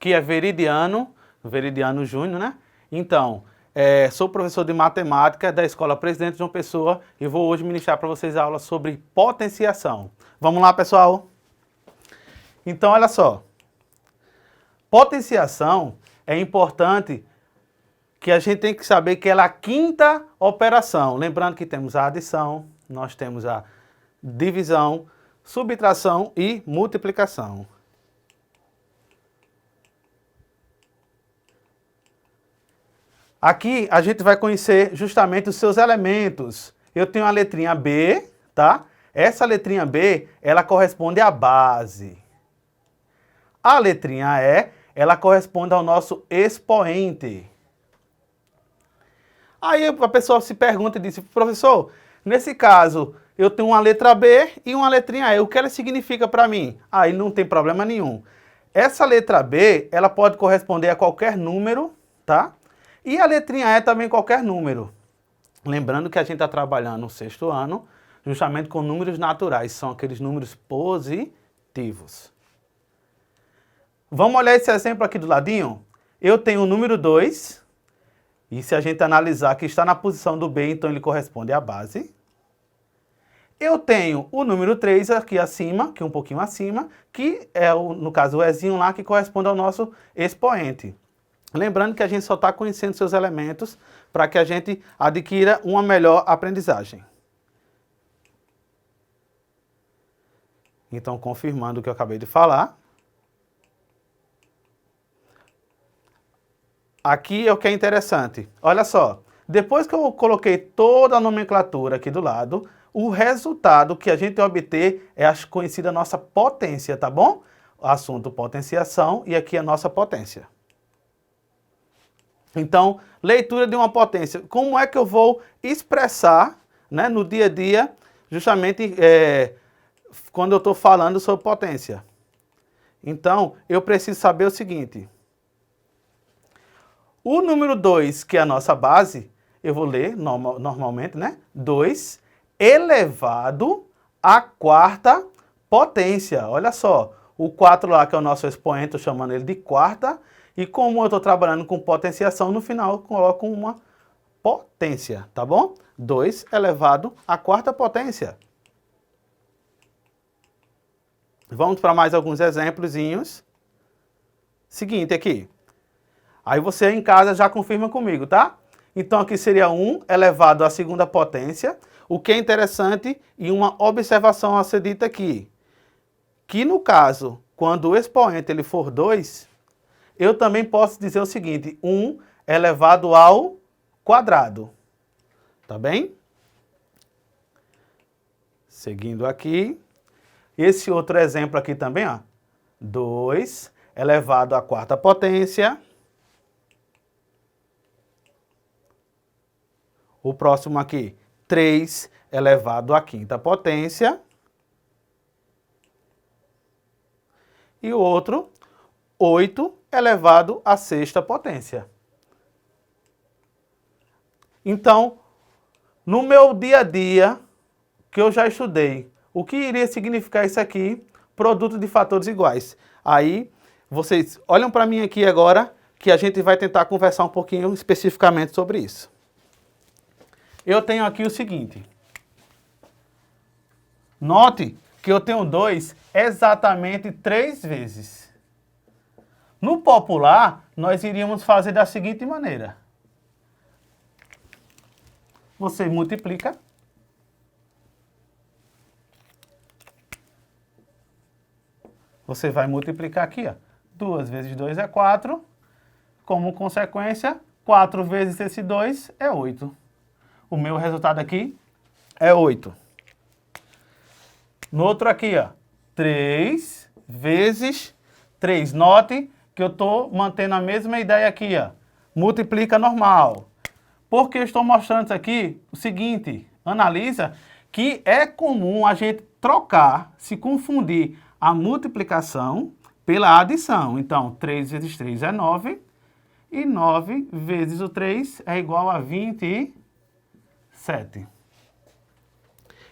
que é Veridiano Júnior, né? Então, sou professor de matemática da Escola Presidente João Pessoa e vou hoje ministrar para vocês a aula sobre potenciação. Vamos lá, pessoal? Então, olha só. Potenciação é importante que a gente tem que saber que ela é a quinta operação. Lembrando que temos a adição, nós temos a divisão, subtração e multiplicação. Aqui a gente vai conhecer justamente os seus elementos. Eu tenho a letrinha B, tá? Essa letrinha B, ela corresponde à base. A letrinha E, ela corresponde ao nosso expoente. Aí a pessoa se pergunta e diz, professor, nesse caso, eu tenho uma letra B e uma letrinha E, o que ela significa para mim? Aí não tem problema nenhum. Essa letra B, ela pode corresponder a qualquer número, tá? E a letrinha E também qualquer número. Lembrando que a gente está trabalhando no sexto ano, justamente com números naturais, são aqueles números positivos. Vamos olhar esse exemplo aqui do ladinho? Eu tenho o número 2, e se a gente analisar que está na posição do B, então ele corresponde à base. Eu tenho o número 3 aqui acima, que é um pouquinho acima, que é, no caso, o Ezinho lá, que corresponde ao nosso expoente. Lembrando que a gente só está conhecendo seus elementos para que a gente adquira uma melhor aprendizagem. Então, confirmando o que eu acabei de falar. Aqui é o que é interessante. Olha só, depois que eu coloquei toda a nomenclatura aqui do lado, o resultado que a gente obter é a conhecida nossa potência, tá bom? Assunto potenciação e aqui a nossa potência. Então, leitura de uma potência. Como é que eu vou expressar, né, no dia a dia, justamente quando eu estou falando sobre potência? Então, eu preciso saber o seguinte. O número 2, que é a nossa base, eu vou ler normalmente, né? 2 elevado à quarta potência. Olha só, o 4 lá, que é o nosso expoente, estou chamando ele de quarta. E como eu estou trabalhando com potenciação, no final eu coloco uma potência, tá bom? 2 elevado à quarta potência. Vamos para mais alguns exemplozinhos. Seguinte aqui. Aí você em casa já confirma comigo, tá? Então aqui seria 1 elevado à segunda potência. O que é interessante e uma observação a ser dita aqui. Que no caso, quando o expoente ele for 2, eu também posso dizer o seguinte, 1 elevado ao quadrado. Tá bem? Seguindo aqui. Esse outro exemplo aqui também, ó. 2 elevado à quarta potência. O próximo aqui, 3 elevado à quinta potência. E o outro, 8 elevado à sexta potência. Então, no meu dia a dia, que eu já estudei, o que iria significar isso aqui? Produto de fatores iguais. Aí, vocês olham para mim aqui agora, que a gente vai tentar conversar um pouquinho especificamente sobre isso. Eu tenho aqui o seguinte. Note que eu tenho 2 exatamente 3 vezes. No popular, nós iríamos fazer da seguinte maneira. Você multiplica. Você vai multiplicar aqui, ó. 2 vezes 2 é 4. Como consequência, 4 vezes esse 2 é 8. O meu resultado aqui é 8. No outro aqui, ó, 3 vezes 3. Note que eu estou mantendo a mesma ideia aqui, ó. Multiplica normal. Porque eu estou mostrando isso aqui, o seguinte, analisa que é comum a gente trocar, se confundir a multiplicação pela adição. Então, 3 vezes 3 é 9. E 9 vezes o 3 é igual a 27.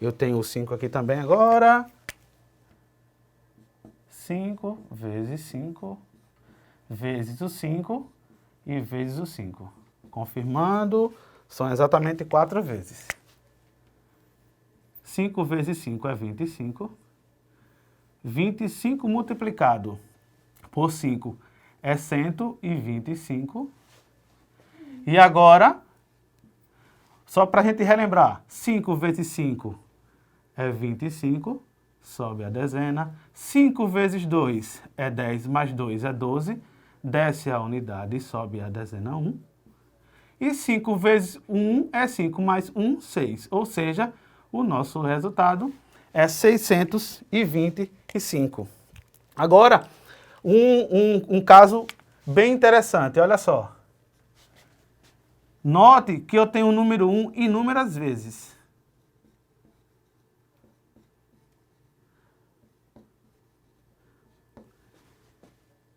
Eu tenho o 5 aqui também agora. 5 vezes 5 vezes o 5 e vezes o 5. Confirmando, são exatamente 4 vezes. 5 vezes 5 é 25. 25 multiplicado por 5 é 125. E agora, só para a gente relembrar, 5 vezes 5 é 25, sobe a dezena. 5 vezes 2 é 10, mais 2 é 12, desce a unidade e sobe a dezena 1. E 5 vezes 1 é 5, mais 1, 6. Ou seja, o nosso resultado é 625. Agora, um caso bem interessante, olha só. Note que eu tenho o número 1 inúmeras vezes.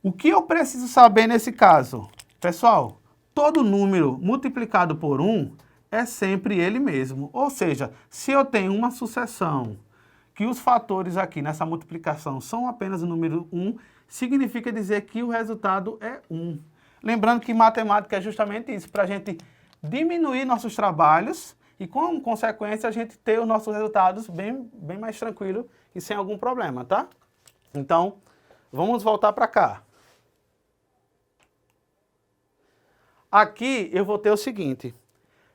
O que eu preciso saber nesse caso? Pessoal, todo número multiplicado por 1 é sempre ele mesmo. Ou seja, se eu tenho uma sucessão que os fatores aqui nessa multiplicação são apenas o número 1, significa dizer que o resultado é 1. Lembrando que matemática é justamente isso, para a gente diminuir nossos trabalhos e, com consequência, a gente ter os nossos resultados bem mais tranquilo e sem algum problema, tá? Então, vamos voltar para cá. Aqui eu vou ter o seguinte,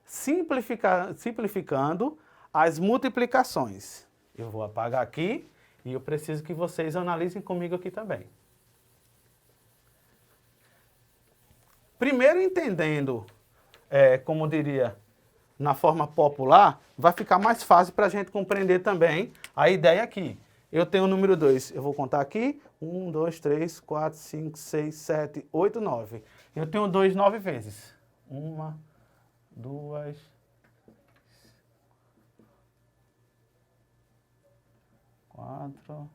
simplificando as multiplicações. Eu vou apagar aqui e eu preciso que vocês analisem comigo aqui também. Primeiro entendendo, como diria, na forma popular, vai ficar mais fácil para a gente compreender também a ideia aqui. Eu tenho o número 2, eu vou contar aqui, 1, 2, 3, 4, 5, 6, 7, 8, 9. Eu tenho 2 9 vezes. 1, 2, 4,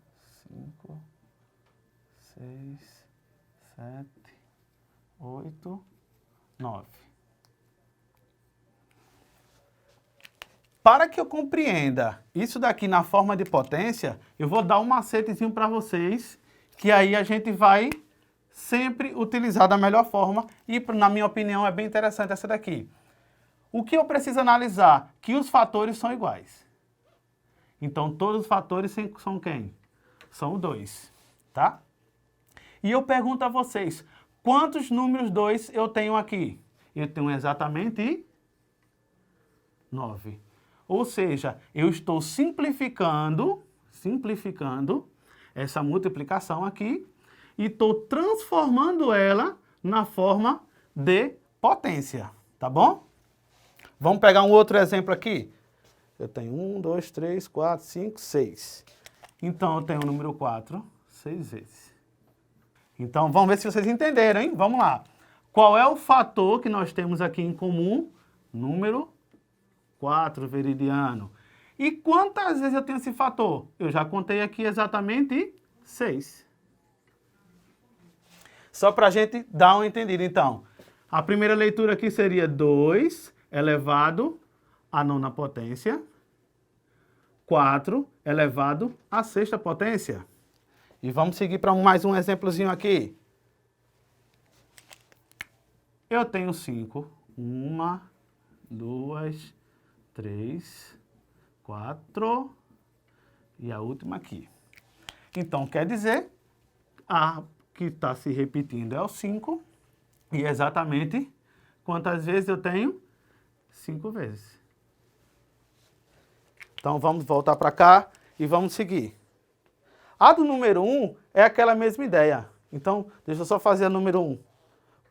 5, 6, 7, 8, 9. Para que eu compreenda isso daqui na forma de potência, eu vou dar um macetezinho para vocês, que aí a gente vai sempre utilizar da melhor forma e, na minha opinião, é bem interessante essa daqui. O que eu preciso analisar? Que os fatores são iguais. Então, todos os fatores são quem? São 2, tá? E eu pergunto a vocês, quantos números 2 eu tenho aqui? Eu tenho exatamente 9. Ou seja, eu estou simplificando essa multiplicação aqui e estou transformando ela na forma de potência, tá bom? Vamos pegar um outro exemplo aqui. Eu tenho 1, 2, 3, 4, 5, 6. Então, eu tenho o número 4, 6 vezes. Então, vamos ver se vocês entenderam, hein? Vamos lá. Qual é o fator que nós temos aqui em comum? Número 4, veridiano. E quantas vezes eu tenho esse fator? Eu já contei aqui exatamente 6. Só para a gente dar um entendido, então. A primeira leitura aqui seria 2 elevado à nona potência, 4 elevado à sexta potência. E vamos seguir para mais um exemplozinho aqui. Eu tenho 5. 1, 2, 3, 4 e a última aqui. Então, quer dizer, a que está se repetindo é o 5 e exatamente quantas vezes eu tenho? 5 vezes. Então, vamos voltar para cá e vamos seguir. A do número 1 é aquela mesma ideia. Então, deixa eu só fazer a número 1.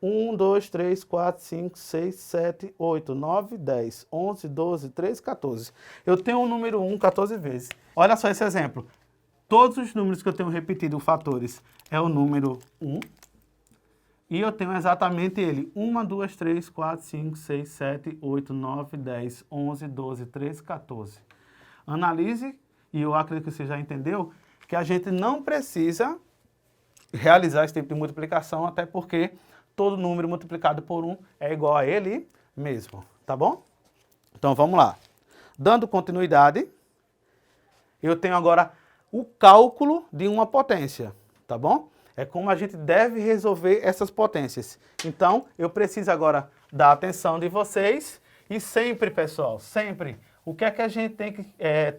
1, 2, 3, 4, 5, 6, 7, 8, 9, 10, 11, 12, 13, 14. Eu tenho o número 1 14 vezes. Olha só esse exemplo. Todos os números que eu tenho repetido, fatores, é o número 1. E eu tenho exatamente ele. 1, 2, 3, 4, 5, 6, 7, 8, 9, 10, 11, 12, 13, 14. Analise, e eu acredito que você já entendeu, que a gente não precisa realizar esse tipo de multiplicação, até porque todo número multiplicado por 1 é igual a ele mesmo, tá bom? Então, vamos lá. Dando continuidade, eu tenho agora o cálculo de uma potência, tá bom? É como a gente deve resolver essas potências. Então, eu preciso agora da atenção de vocês. E sempre, pessoal, sempre, o que é que a gente tem que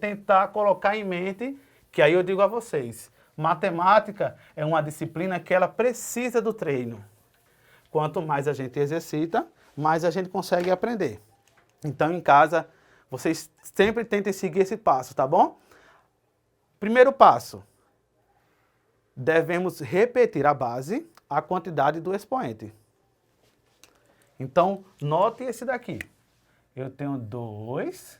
tentar colocar em mente, que aí eu digo a vocês, matemática é uma disciplina que ela precisa do treino. Quanto mais a gente exercita, mais a gente consegue aprender. Então, em casa, vocês sempre tentem seguir esse passo, tá bom? Primeiro passo, devemos repetir a base, a quantidade do expoente. Então, note esse daqui. Eu tenho 2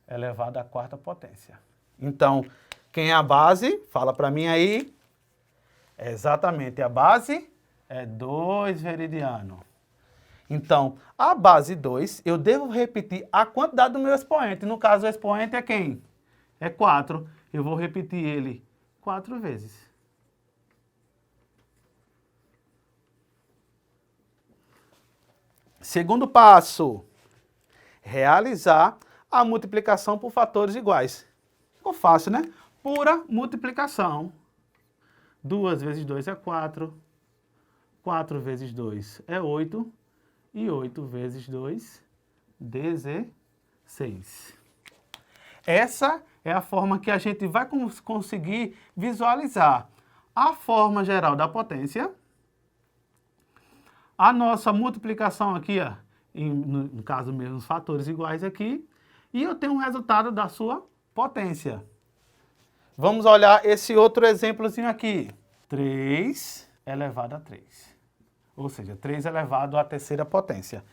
elevado à quarta potência. Então, quem é a base? Fala para mim aí. Exatamente, a base é 2 meridiano. Então, a base 2, eu devo repetir a quantidade do meu expoente. No caso, o expoente é quem? É 4. Eu vou repetir ele 4 vezes. Segundo passo, realizar a multiplicação por fatores iguais. Ficou fácil, né? Pura multiplicação. 2 vezes 2 é 4. 4 vezes 2 é 8. E 8 vezes 2, 16. Essa é a forma que a gente vai conseguir visualizar a forma geral da potência, a nossa multiplicação aqui, ó, no caso mesmo, os fatores iguais aqui, e eu tenho um resultado da sua potência. Vamos olhar esse outro exemplozinho aqui. 3 elevado a 3. Ou seja, 3 elevado à terceira potência.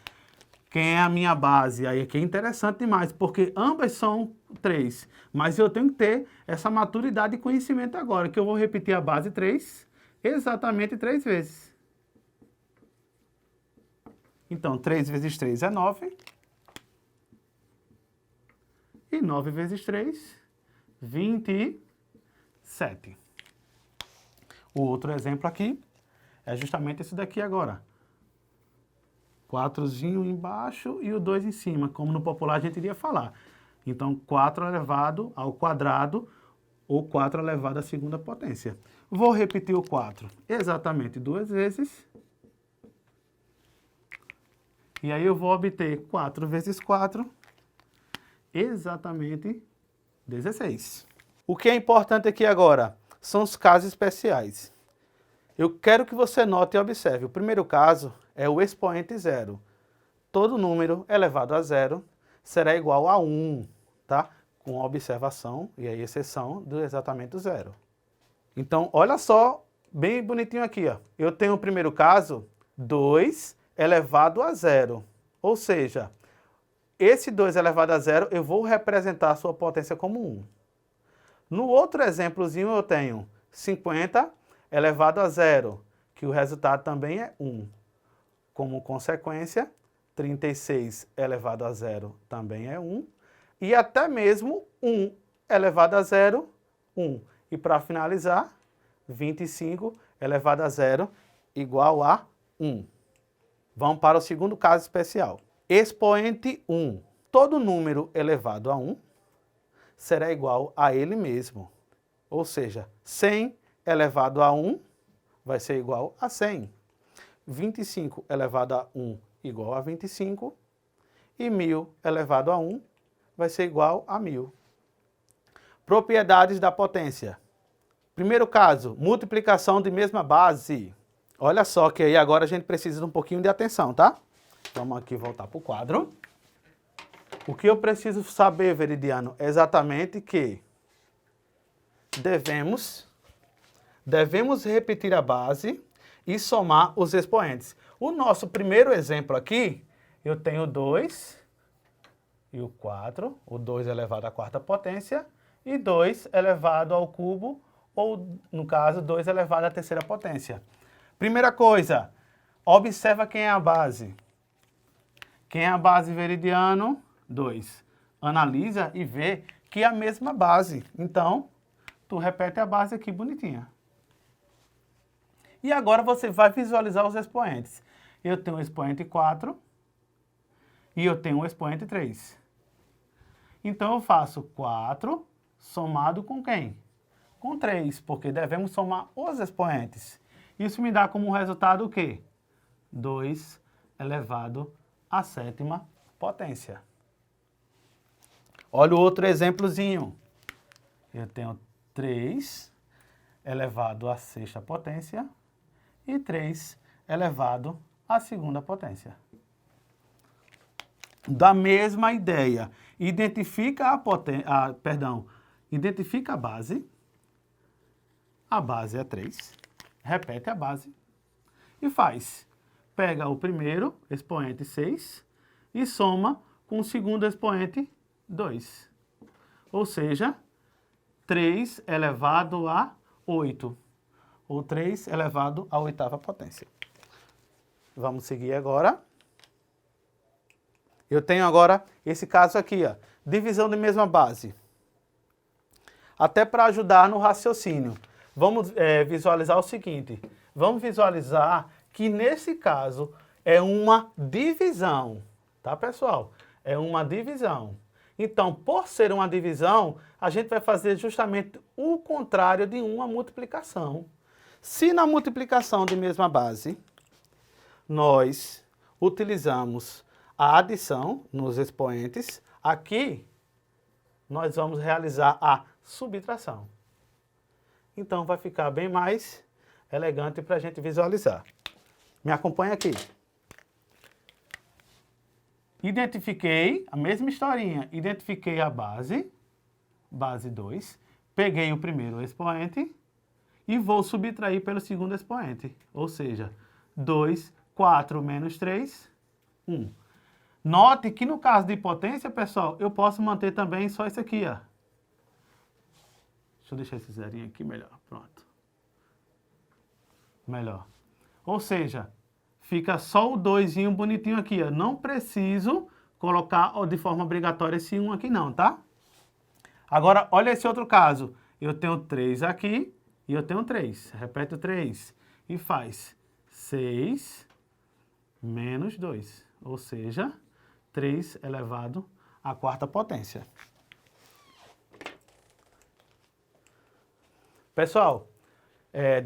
Quem é a minha base? Aí aqui é interessante demais, porque ambas são 3. Mas eu tenho que ter essa maturidade e conhecimento agora, que eu vou repetir a base 3 exatamente 3 vezes. Então, 3 vezes 3 é 9. E 9 vezes 3, 27. O outro exemplo aqui é justamente esse daqui agora. 4zinho embaixo e o 2 em cima, como no popular a gente iria falar. Então, 4 elevado ao quadrado ou 4 elevado à segunda potência. Vou repetir o 4 exatamente 2 vezes. E aí eu vou obter 4 vezes 4, exatamente 16. O que é importante aqui agora são os casos especiais. Eu quero que você note e observe. O primeiro caso é o expoente zero. Todo número elevado a zero será igual a 1, tá? Com a observação e a exceção do exatamente zero. Então, olha só, bem bonitinho aqui, ó. Eu tenho o primeiro caso, 2 elevado a zero. Ou seja, esse 2 elevado a zero, eu vou representar a sua potência como 1. No outro exemplozinho, eu tenho 50 elevado a zero, que o resultado também é 1. Como consequência, 36 elevado a zero também é 1. E até mesmo 1 elevado a zero, 1. E para finalizar, 25 elevado a zero igual a 1. Vamos para o segundo caso especial. Expoente 1. Todo número elevado a 1 será igual a ele mesmo. Ou seja, 100 elevado a 1 vai ser igual a 100. 25 elevado a 1 igual a 25. E 1000 elevado a 1 vai ser igual a 1000. Propriedades da potência. Primeiro caso, multiplicação de mesma base. Olha só que aí agora a gente precisa de um pouquinho de atenção, tá? Vamos aqui voltar para o quadro. O que eu preciso saber, Veridiano, é exatamente que devemos repetir a base e somar os expoentes. O nosso primeiro exemplo aqui, eu tenho 2 e o 4, o 2 elevado à quarta potência, e 2 elevado ao cubo, ou, no caso, 2 elevado à terceira potência. Primeira coisa, observa quem é a base. Quem é a base, Veridiano? 2. Analisa e vê que é a mesma base. Então, tu repete a base aqui bonitinha. E agora você vai visualizar os expoentes. Eu tenho o expoente 4 e eu tenho o expoente 3. Então, eu faço 4 somado com quem? Com 3, porque devemos somar os expoentes. Isso me dá como resultado o quê? 2 elevado à sétima potência. Olha o outro exemplozinho. Eu tenho 3 elevado à sexta potência e 3 elevado à segunda potência. Da mesma ideia, identifica identifica a base é 3, repete a base e faz. Pega o primeiro expoente 6 e soma com o segundo expoente 2. Ou seja, 3 elevado a 8, ou 3 elevado à oitava potência. Vamos seguir agora. Eu tenho agora esse caso aqui, ó, divisão de mesma base. Até para ajudar no raciocínio. Vamos visualizar o seguinte. Vamos visualizar que nesse caso é uma divisão, tá, pessoal? É uma divisão. Então, por ser uma divisão, a gente vai fazer justamente o contrário de uma multiplicação. Se na multiplicação de mesma base, nós utilizamos a adição nos expoentes, aqui nós vamos realizar a subtração. Então, vai ficar bem mais elegante para a gente visualizar. Me acompanha aqui. Identifiquei, a mesma historinha, identifiquei a base 2, peguei o primeiro expoente e vou subtrair pelo segundo expoente, ou seja, 2, 4 menos 3, 1. Note que no caso de potência, pessoal, eu posso manter também só isso aqui, ó. Deixa eu deixar esse zerinho aqui melhor, pronto. Melhor. Ou seja, fica só o 2zinho bonitinho aqui, ó. Não preciso colocar de forma obrigatória esse 1 aqui não, tá? Agora, olha esse outro caso. Eu tenho 3 aqui e eu tenho 3. Repete o 3 e faz 6 menos 2. Ou seja, 3 elevado à quarta potência. Pessoal,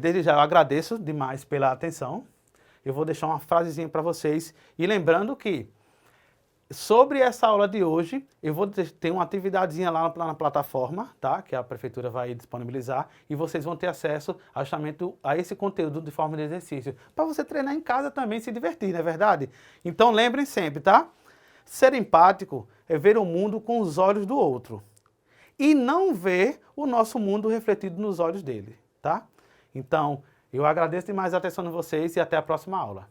desde já eu agradeço demais pela atenção. Eu vou deixar uma frasezinha para vocês. E lembrando que, sobre essa aula de hoje, eu vou ter uma atividadezinha lá na plataforma, tá? Que a prefeitura vai disponibilizar. E vocês vão ter acesso justamente a esse conteúdo de forma de exercício. Para você treinar em casa também, se divertir, não é verdade? Então lembrem sempre, tá? Ser empático é ver o mundo com os olhos do outro. E não ver o nosso mundo refletido nos olhos dele, tá? Então, eu agradeço demais a atenção de vocês e até a próxima aula.